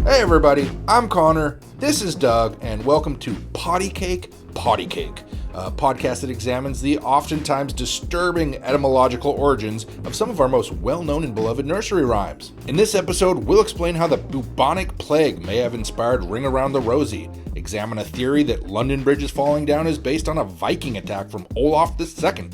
Hey everybody, I'm Connor, this is Doug, and welcome to Potty Cake, a podcast that examines the oftentimes disturbing etymological origins of some of our most well-known and beloved nursery rhymes. In this episode, we'll explain how the bubonic plague may have inspired Ring Around the Rosie, examine a theory that London Bridge is falling down is based on a Viking attack from Olaf II,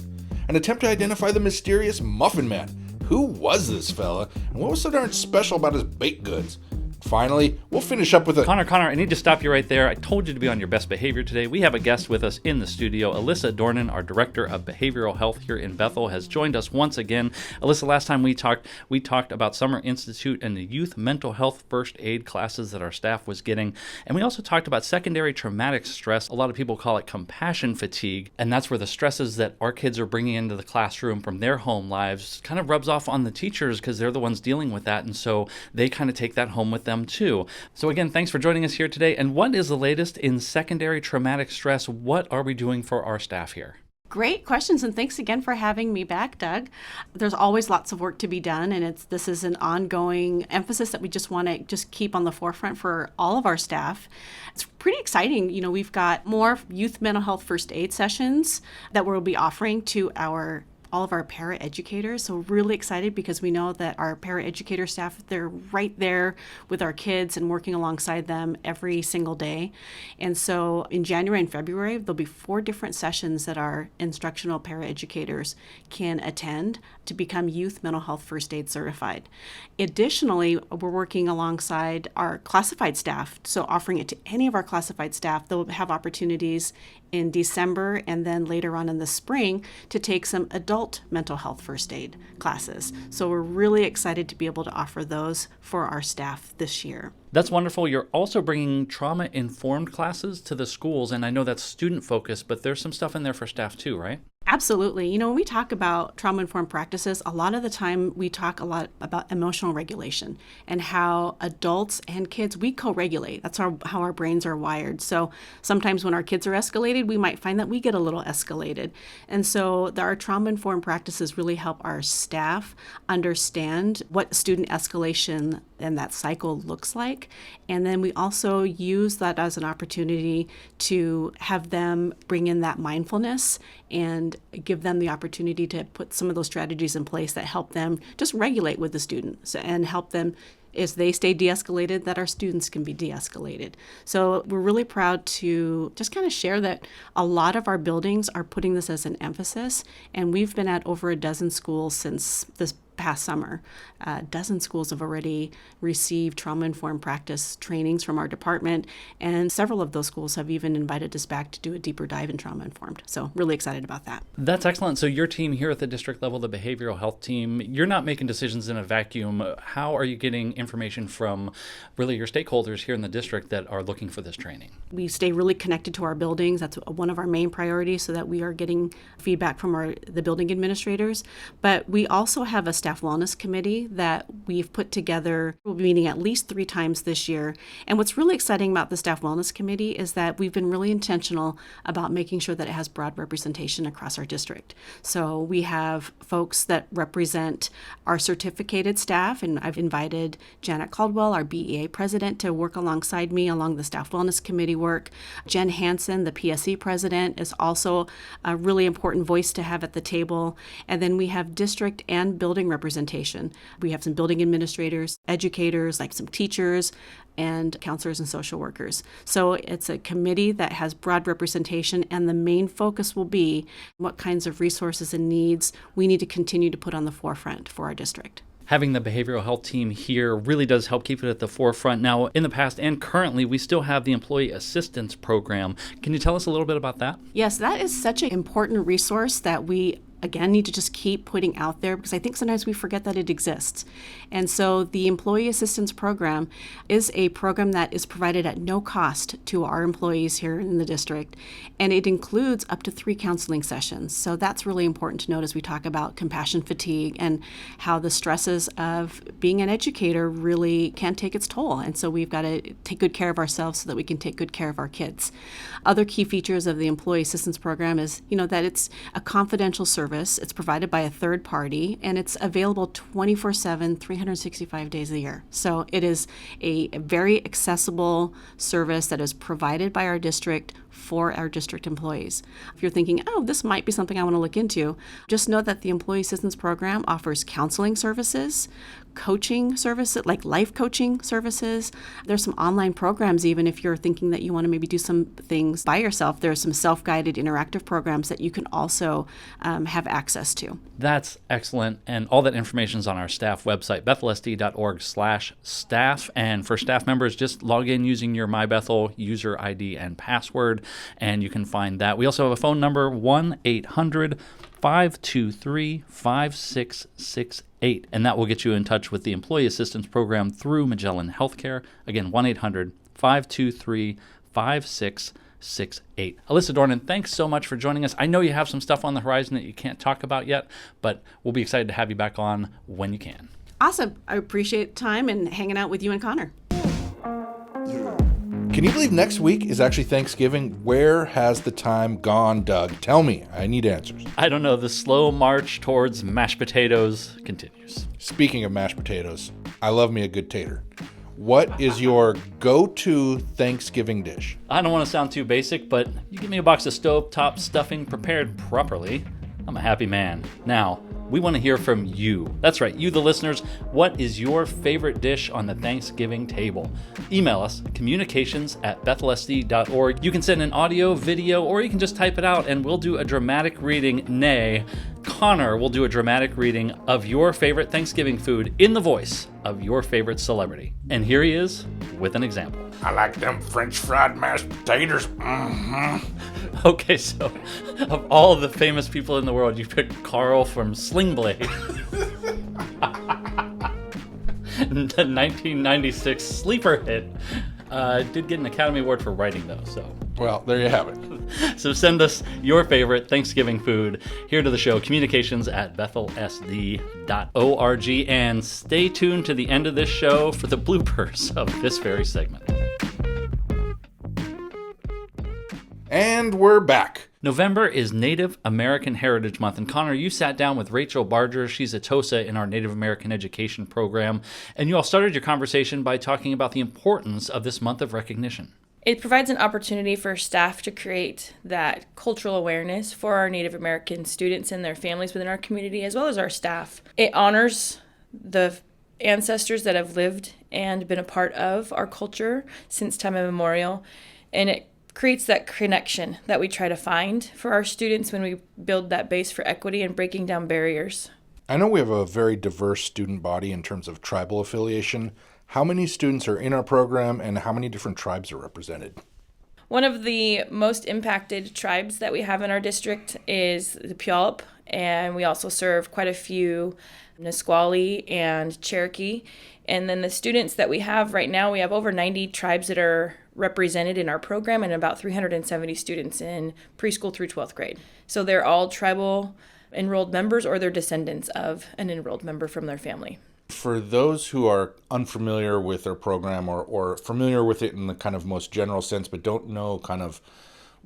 and attempt to identify the mysterious Muffin Man. Who was this fella, and what was so darn special about his baked goods? Finally, we'll finish up with a... Connor, I need to stop you right there. I told you to be on your best behavior today. We have a guest with us in the studio. Alyssa Dornan, our Director of Behavioral Health here in Bethel, has joined us once again. Alyssa, last time we talked about Summer Institute and the youth mental health first aid classes that our staff was getting. And we also talked about secondary traumatic stress. A lot of people call it compassion fatigue. And that's where the stresses that our kids are bringing into the classroom from their home lives kind of rubs off on the teachers because they're the ones dealing with that. And so they kind of take that home with them too. So again, thanks for joining us here today. And what is the latest in secondary traumatic stress? What are we doing for our staff here? Great questions, and thanks again for having me back, Doug. There's always lots of work to be done, and this is an ongoing emphasis that we just want to keep on the forefront for all of our staff. It's pretty exciting. You know, we've got more youth mental health first aid sessions that we'll be offering to all of our para-educators. So really excited because we know that our para-educator staff, they're right there with our kids and working alongside them every single day. And so in January and February, there'll be 4 different sessions that our instructional para-educators can attend to become youth mental health first aid certified. Additionally, we're working alongside our classified staff. So offering it to any of our classified staff, they'll have opportunities in December and then later on in the spring to take some adult mental health first aid classes. So we're really excited to be able to offer those for our staff this year. That's wonderful. You're also bringing trauma-informed classes to the schools, and I know that's student-focused, but there's some stuff in there for staff too, right? Absolutely. You know, when we talk about trauma-informed practices, a lot of the time we talk a lot about emotional regulation and how adults and kids, we co-regulate. That's how our brains are wired. So sometimes when our kids are escalated, we might find that we get a little escalated. And so our trauma-informed practices really help our staff understand what student escalation and that cycle looks like. And then we also use that as an opportunity to have them bring in that mindfulness and give them the opportunity to put some of those strategies in place that help them just regulate with the students and help them as they stay de-escalated, that our students can be de-escalated. So we're really proud to just kind of share that a lot of our buildings are putting this as an emphasis, and we've been at over a dozen schools since this past summer. A dozen schools have already received trauma-informed practice trainings from our department, and several of those schools have even invited us back to do a deeper dive in trauma-informed. So really excited about that. That's excellent. So your team here at the district level, the behavioral health team, you're not making decisions in a vacuum. How are you getting information from really your stakeholders here in the district that are looking for this training? We stay really connected to our buildings. That's one of our main priorities, so that we are getting feedback from the building administrators. But we also have a staff wellness committee that we've put together. We'll be meeting at least 3 times this year. And what's really exciting about the staff wellness committee is that we've been really intentional about making sure that it has broad representation across our district. So we have folks that represent our certificated staff, and I've invited Janet Caldwell, our BEA president, to work alongside me along the staff wellness committee work. Jen Hansen, the PSE president, is also a really important voice to have at the table. And then we have district and building representation. We have some building administrators, educators, like some teachers, and counselors and social workers. So it's a committee that has broad representation, and the main focus will be what kinds of resources and needs we need to continue to put on the forefront for our district. Having the behavioral health team here really does help keep it at the forefront. Now, in the past and currently, we still have the Employee Assistance Program. Can you tell us a little bit about that? Yes, that is such an important resource that we again, need to just keep putting out there, because I think sometimes we forget that it exists. And so the Employee Assistance Program is a program that is provided at no cost to our employees here in the district, and it includes up to 3 counseling sessions. So that's really important to note as we talk about compassion fatigue and how the stresses of being an educator really can take its toll. And so we've got to take good care of ourselves so that we can take good care of our kids. Other key features of the Employee Assistance Program is, that it's a confidential service. service. It's provided by a third party, and it's available 24/7, 365 days a year. So it is a very accessible service that is provided by our district for our district employees. If you're thinking, oh, this might be something I want to look into, just know that the Employee Assistance Program offers counseling services, coaching services, like life coaching services. There's some online programs, even if you're thinking that you want to maybe do some things by yourself. There's some self-guided interactive programs that you can also have access to. That's excellent. And all that information is on our staff website, bethelsd.org/staff. And for staff members, just log in using your MyBethel user ID and password, and you can find that. We also have a phone number, 1-800-523-5668, and that will get you in touch with the Employee Assistance Program through Magellan Healthcare. Again, 1-800-523-5668. Alyssa Dornan, thanks so much for joining us. I know you have some stuff on the horizon that you can't talk about yet, but we'll be excited to have you back on when you can. Awesome. I appreciate time and hanging out with you and Connor. Can you believe next week is actually Thanksgiving? Where has the time gone, Doug? Tell me. I need answers. I don't know. The slow march towards mashed potatoes continues. Speaking of mashed potatoes, I love me a good tater. What is your go-to Thanksgiving dish? I don't want to sound too basic, but you give me a box of stovetop stuffing prepared properly, I'm a happy man. Now, we want to hear from you. That's right, you the listeners. What is your favorite dish on the Thanksgiving table? Email us, communications@bethelsd.org. You can send an audio, video, or you can just type it out and we'll do a dramatic reading. Nay, Connor will do a dramatic reading of your favorite Thanksgiving food in the voice of your favorite celebrity. And here he is with an example. I like them French fried mashed potatoes. Okay, so of all the famous people in the world, you picked Carl from Sling Blade. The 1996 sleeper hit. Did get an Academy Award for writing, though, so. Well, there you have it. So send us your favorite Thanksgiving food here to the show, communications@bethelsd.org, and stay tuned to the end of this show for the bloopers of this very segment. And we're back. November is Native American Heritage Month, and Connor, you sat down with Rachel Barger. She's a TOSA in our Native American education program, and you all started your conversation by talking about the importance of this month of recognition. It provides an opportunity for staff to create that cultural awareness for our Native American students and their families within our community, as well as our staff. It honors the ancestors that have lived and been a part of our culture since time immemorial, and it creates that connection that we try to find for our students when we build that base for equity and breaking down barriers. I know we have a very diverse student body in terms of tribal affiliation. How many students are in our program and how many different tribes are represented? One of the most impacted tribes that we have in our district is the Puyallup, and we also serve quite a few Nisqually and Cherokee. And then the students that we have right now, we have over 90 tribes that are represented in our program and about 370 students in preschool through 12th grade. So they're all tribal enrolled members or they're descendants of an enrolled member from their family. For those who are unfamiliar with our program or familiar with it in the kind of most general sense but don't know kind of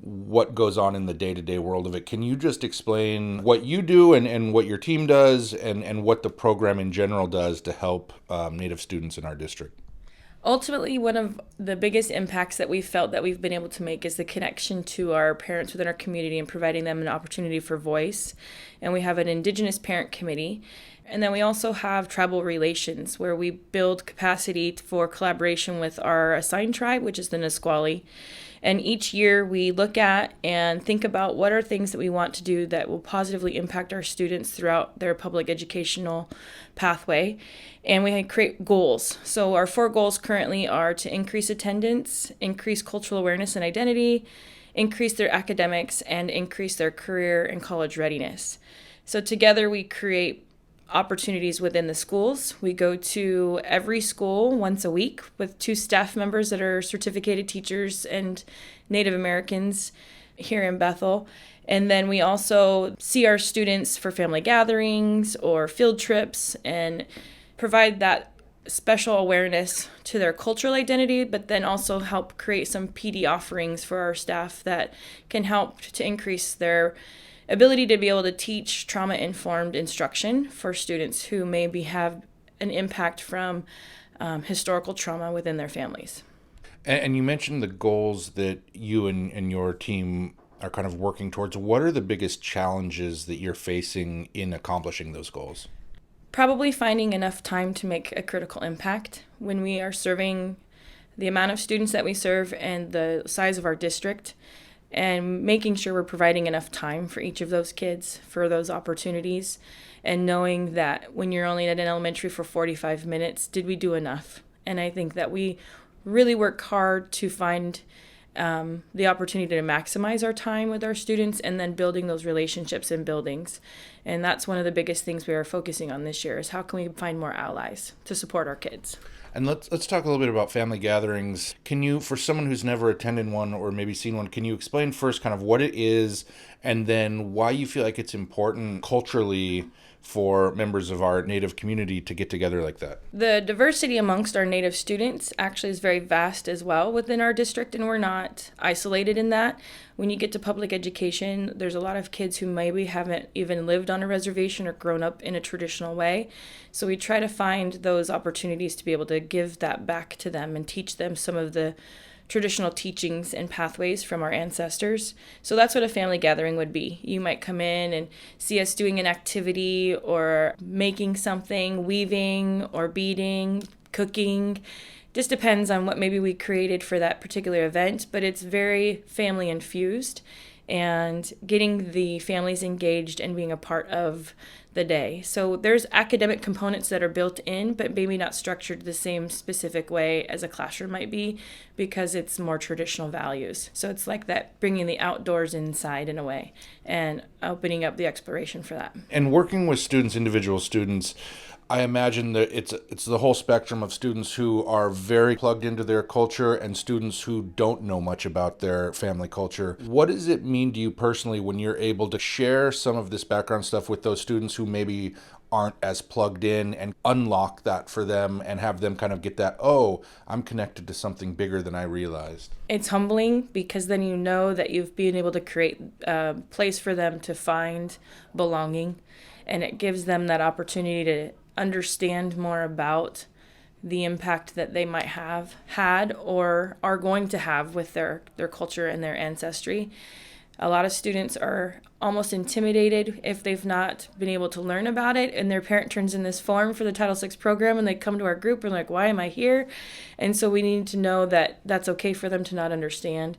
what goes on in the day-to-day world of it, can you just explain what you do and what your team does and what the program in general does to help Native students in our district? Ultimately, one of the biggest impacts that we've felt that we've been able to make is the connection to our parents within our community and providing them an opportunity for voice. And we have an Indigenous Parent Committee. And then we also have tribal relations, where we build capacity for collaboration with our assigned tribe, which is the Nisqually. And each year we look at and think about what are things that we want to do that will positively impact our students throughout their public educational pathway. And we create goals. So our 4 goals currently are to increase attendance, increase cultural awareness and identity, increase their academics, and increase their career and college readiness. So together we create opportunities within the schools. We go to every school once a week with 2 staff members that are certificated teachers and Native Americans here in Bethel. And then we also see our students for family gatherings or field trips and provide that special awareness to their cultural identity, but then also help create some PD offerings for our staff that can help to increase their ability to be able to teach trauma-informed instruction for students who maybe have an impact from historical trauma within their families. And you mentioned the goals that you and your team are kind of working towards. What are the biggest challenges that you're facing in accomplishing those goals? Probably finding enough time to make a critical impact. When we are serving the amount of students that we serve and the size of our district, and making sure we're providing enough time for each of those kids for those opportunities, and knowing that when you're only at an elementary for 45 minutes, did we do enough? And I think that we really work hard to find the opportunity to maximize our time with our students, and then building those relationships in buildings. And that's one of the biggest things we are focusing on this year, is how can we find more allies to support our kids. And let's talk a little bit about family gatherings. Can you, for someone who's never attended one or maybe seen one, can you explain first kind of what it is, and then why you feel like it's important culturally for members of our Native community to get together like that? The diversity amongst our Native students actually is very vast as well within our district, and we're not isolated in that. When you get to public education, there's a lot of kids who maybe haven't even lived on a reservation or grown up in a traditional way. So we try to find those opportunities to be able to give that back to them and teach them some of the traditional teachings and pathways from our ancestors. So that's what a family gathering would be. You might come in and see us doing an activity or making something, weaving or beading, cooking. Just depends on what maybe we created for that particular event, but it's very family infused, and getting the families engaged and being a part of the day. So there's academic components that are built in, but maybe not structured the same specific way as a classroom might be, because it's more traditional values. So it's like that, bringing the outdoors inside in a way and opening up the exploration for that. And working with students, individual students, I imagine that it's the whole spectrum of students who are very plugged into their culture and students who don't know much about their family culture. What does it mean to you personally when you're able to share some of this background stuff with those students who maybe aren't as plugged in, and unlock that for them and have them kind of get that, oh, I'm connected to something bigger than I realized? It's humbling, because then you know that you've been able to create a place for them to find belonging, and it gives them that opportunity to understand more about the impact that they might have had or are going to have with their culture and their ancestry. A lot of students are almost intimidated if they've not been able to learn about it, and their parent turns in this form for the Title VI program, and they come to our group and like, why am I here? And so we need to know that that's okay for them to not understand,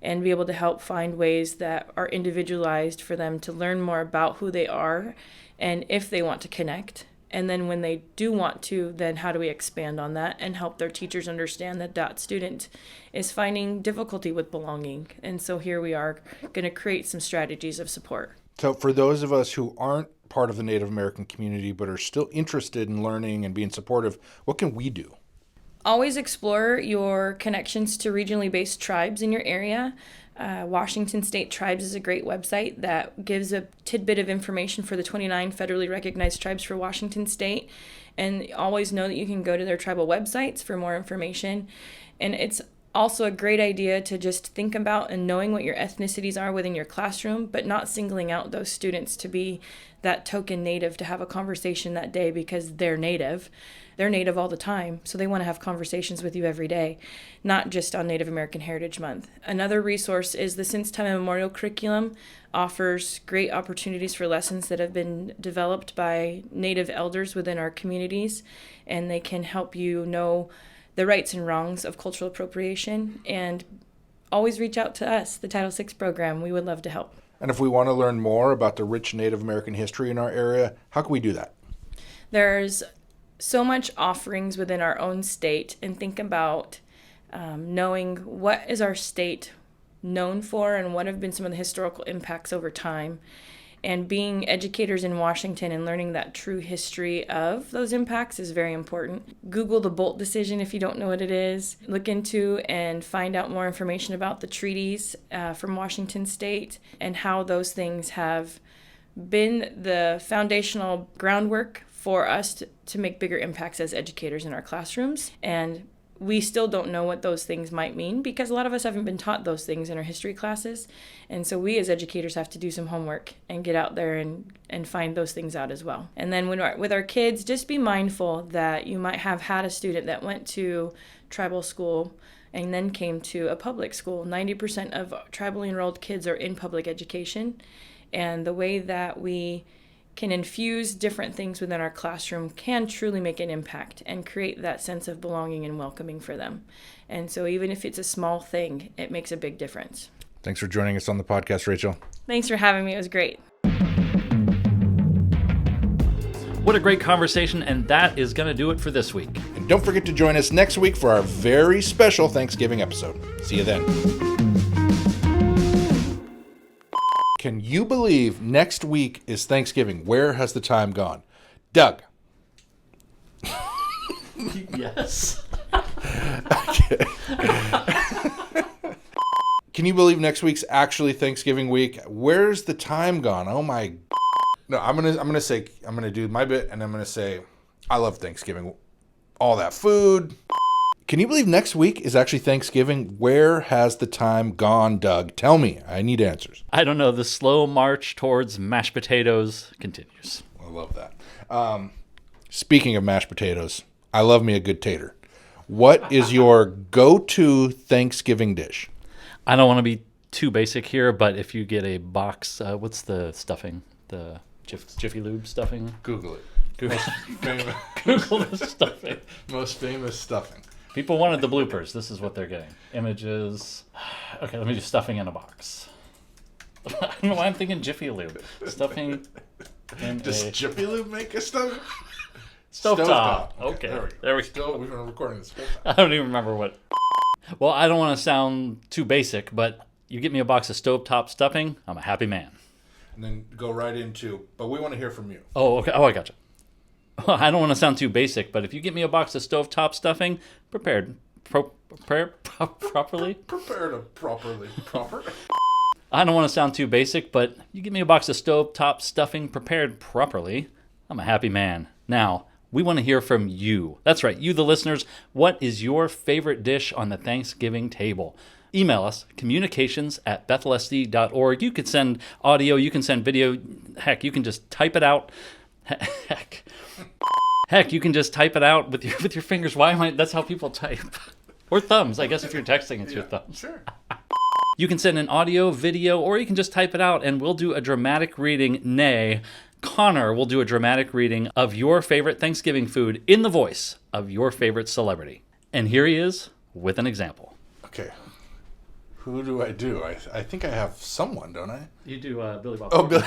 and be able to help find ways that are individualized for them to learn more about who they are, and if they want to connect. And then when they do want to, then how do we expand on that and help their teachers understand that that student is finding difficulty with belonging. And so here we are going to create some strategies of support. So for those of us who aren't part of the Native American community but are still interested in learning and being supportive, what can we do? Always explore your connections to regionally based tribes in your area. Washington State Tribes is a great website that gives a tidbit of information for the 29 federally recognized tribes for Washington State. And always know that you can go to their tribal websites for more information. And it's also a great idea to just think about and knowing what your ethnicities are within your classroom, but not singling out those students to be that token Native to have a conversation that day because they're Native. They're Native all the time, so they want to have conversations with you every day, not just on Native American Heritage Month. Another resource is the Since Time Immemorial curriculum. Offers great opportunities for lessons that have been developed by Native elders within our communities, and they can help you know the rights and wrongs of cultural appropriation. And always reach out to us, the Title VI program. We would love to help. And if we want to learn more about the rich Native American history in our area, how can we do that? There's so much offerings within our own state, and think about knowing what is our state known for and what have been some of the historical impacts over time. And being educators in Washington and learning that true history of those impacts is very important. Google the Bolt decision if you don't know what it is. Look into and find out more information about the treaties from Washington State and how those things have been the foundational groundwork for us to make bigger impacts as educators in our classrooms. And we still don't know what those things might mean because a lot of us haven't been taught those things in our history classes. And so we as educators have to do some homework and get out there and find those things out as well. And then with our kids, just be mindful that you might have had a student that went to tribal school and then came to a public school. 90% of tribally enrolled kids are in public education. And the way that we can infuse different things within our classroom can truly make an impact and create that sense of belonging and welcoming for them. And so even if it's a small thing, it makes a big difference. Thanks for joining us on the podcast, Rachel. Thanks for having me. It was great. What a great conversation, and that is going to do it for this week. And don't forget to join us next week for our very special Thanksgiving episode. See you then. Can you believe next week is Thanksgiving? Where has the time gone? Doug. Yes. Okay. Can you believe next week's actually Thanksgiving week? Where's the time gone? Oh my. No, I'm gonna do my bit, and I'm gonna say, I love Thanksgiving. All that food. Can you believe next week is actually Thanksgiving? Where has the time gone, Doug? Tell me. I need answers. I don't know. The slow march towards mashed potatoes continues. I love that. Speaking of mashed potatoes, I love me a good tater. What is your go-to Thanksgiving dish? I don't want to be too basic here, but if you get a box, what's the stuffing? The Jiffy Lube stuffing? Google it. Google the stuffing. Most famous stuffing. People wanted the bloopers. This is what they're getting. Images. Okay, let me do stuffing in a box. I don't know why I'm thinking Jiffy Lube. Stuffing in Does a Jiffy Lube make a stuffing? stovetop. Okay, Okay, there we go. We've been recording this. I don't even remember what. Well, I don't want to sound too basic, but you get me a box of stovetop stuffing, I'm a happy man. And then go right into, but we want to hear from you. Oh, okay. Oh, I gotcha. I don't want to sound too basic, but if you get me a box of stovetop stuffing, properly. Proper. I don't want to sound too basic, but you give me a box of stovetop stuffing prepared properly, I'm a happy man. Now, we want to hear from you. That's right, you the listeners. What is your favorite dish on the Thanksgiving table? Email us, communications@bethlesd.org. You can send audio, you can send video. Heck, you can just type it out. Heck, you can just type it out with your fingers. That's how people type. Or thumbs. I guess if you're texting, it's your thumbs. Sure. You can send an audio, video, or you can just type it out, and we'll do a dramatic reading. Nay, Connor will do a dramatic reading of your favorite Thanksgiving food in the voice of your favorite celebrity. And here he is with an example. Okay. Who do I do? I think I have someone, don't I? You do Billy Bob. Oh, Billy.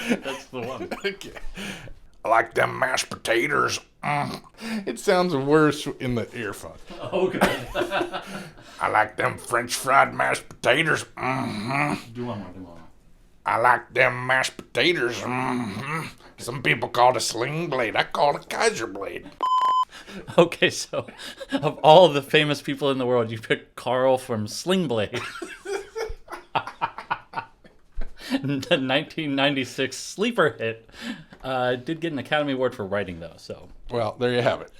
That's the one. Okay. I like them mashed potatoes. It sounds worse in the earphone. Oh, good. I like them French fried mashed potatoes. Do one more. I like them mashed potatoes. Some people call it a sling blade. I call it a Kaiser blade. Okay, so of all the famous people in the world, you picked Carl from Sling Blade. The 1996 sleeper hit. Did get an Academy Award for writing, though. So Well, there you have it.